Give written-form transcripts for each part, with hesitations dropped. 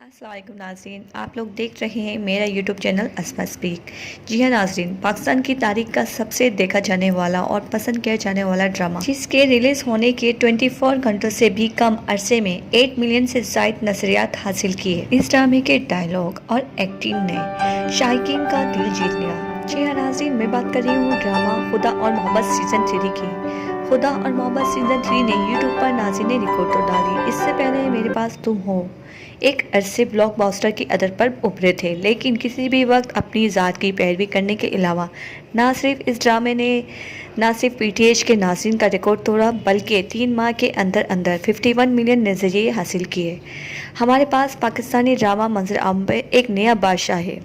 अस्सलाम वालेकुम नाज़रीन, आप लोग देख रहे हैं मेरा यूट्यूब चैनल अस्मा स्पीक। जी हाँ नाज़रीन, पाकिस्तान की तारीख का सबसे देखा जाने वाला और पसंद किया जाने वाला ड्रामा, जिसके रिलीज़ होने के 24 घंटों से भी कम अरसे में 8 मिलियन से ज़ायद नज़रियात हासिल किए। इस ड्रामे के डायलॉग और एक्टिंग ने शायकीन का दिल जीत लिया। जी हाँ नाज़रीन, मैं बात कर रही हूँ ड्रामा खुदा और मोहब्बत सीज़न 3 की। खुदा और मोहब्बत सीज़न 3 ने यूट्यूब पर नाज़रीन ने रिकॉर्ड तोड़ डाली। इससे पहले मेरे पास तुम हो एक अरसे ब्लॉकबस्टर की अदर पर उभरे थे, लेकिन किसी भी वक्त अपनी ज़ात की पैरवी करने के अलावा ना सिर्फ इस ड्रामे ने ना सिर्फ पीटीएच के नाज़रीन का रिकॉर्ड तोड़ा, बल्कि 3 माह के अंदर अंदर 51 मिलियन नज़रिए हासिल किए। हमारे पास पाकिस्तानी ड्रामा मंजर आम पे एक नया बादशाह है।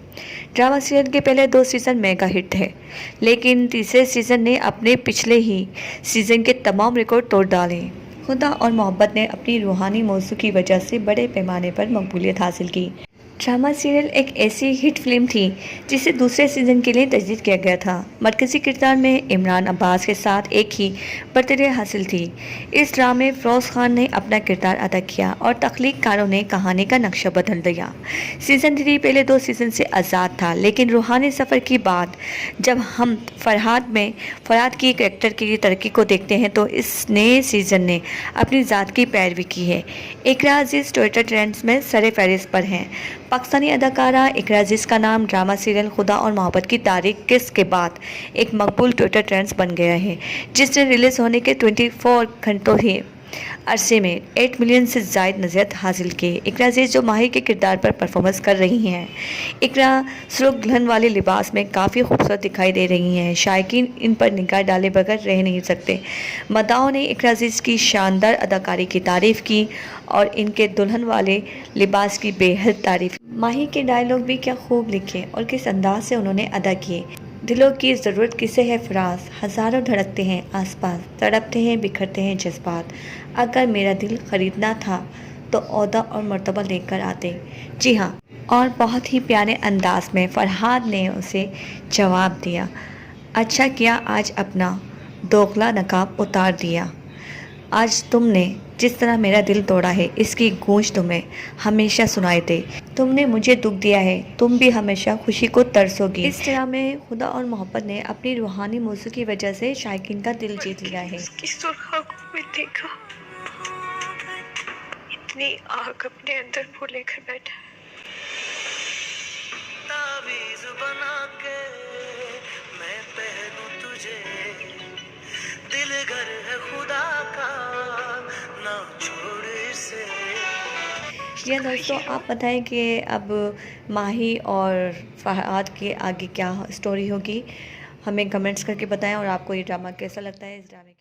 ड्रामा सीरियल के पहले 2 सीज़न मेगा हिट थे, लेकिन तीसरे सीज़न ने अपने पिछले ही सीज़न के तमाम रिकॉर्ड तोड़ डाले। खुदा और मोहब्बत ने अपनी रूहानी मौजू की वजह से बड़े पैमाने पर मकबूलियत हासिल की। ड्रामा सीरियल एक ऐसी हिट फिल्म थी जिसे दूसरे सीज़न के लिए तजदीद किया गया था। मरकज़ी किरदार में इमरान अब्बास के साथ एक ही बर्तरी हासिल थी। इस ड्रामे में फ़िरोज़ खान ने अपना किरदार अदा किया और तख्लीक कारों ने कहानी का नक्शा बदल दिया। सीज़न 3 पहले 2 सीज़न से आज़ाद था, लेकिन रूहानी सफ़र की बात जब हम फ़रहाद की करैक्टर की तरक्की को देखते हैं तो इस नए सीज़न ने अपनी ज़ात की पैरवी की है। इकरा अज़ीज़ ट्विटर ट्रेंड्स में सरे फहरिस्त पर हैं। पाकिस्तानी अदाकारा इकरा अज़ीज़ का नाम ड्रामा सीरियल खुदा और मोहब्बत की तारीख के बाद एक मकबूल ट्विटर ट्रेंड्स बन गया है, जिसने रिलीज़ होने के 24 घंटों ही अरसे में 8 मिलियन से ज़ायद नज़रियात हासिल किए। इकरा अज़ीज़ जो माही के किरदार पर परफॉर्मेंस कर रही हैं। इकरा सुर्ख दुल्हन वाले लिबास में काफ़ी खूबसूरत दिखाई दे रही हैं। शायकीन इन पर निगाह डाले बगैर रह नहीं सकते। मदाओं ने इकरा अज़ीज़ की शानदार अदाकारी की तारीफ़ की और इनके दुल्हन वाले लिबास की बेहद तारीफ़। माही के डायलॉग भी क्या खूब लिखे और किस अंदाज से उन्होंने अदा किए। दिलों की ज़रूरत किसे है फराज, हज़ारों धड़कते हैं आसपास, तड़पते हैं बिखरते हैं जज्बात, अगर मेरा दिल ख़रीदना था तो ओहदा और मर्तबा लेकर आते। जी हाँ, और बहुत ही प्यारे अंदाज में फरहाद ने उसे जवाब दिया, अच्छा किया आज अपना दोगला नकाब उतार दिया। आज तुमने जिस तरह मेरा दिल तोड़ा है, इसकी गूंज तुम्हें हमेशा सुनाई दे। तुमने मुझे दुख दिया है, तुम भी हमेशा खुशी को तरसोगी। इस तरह में खुदा और मोहब्बत ने अपनी रूहानी मौजू की वजह से शायकीन का दिल जीत लिया है। देखा इतनी आग अपने अंदर वो लेकर बैठा है। तावीज़ बना के मैं पहनूं तुझे, दिल घर है खुदा का ना छोड़ इसे। जी हाँ दोस्तों, आप बताएं कि अब माही और फरहाद के आगे क्या स्टोरी होगी, हमें कमेंट्स करके बताएं। और आपको ये ड्रामा कैसा लगता है, इस ड्रामे के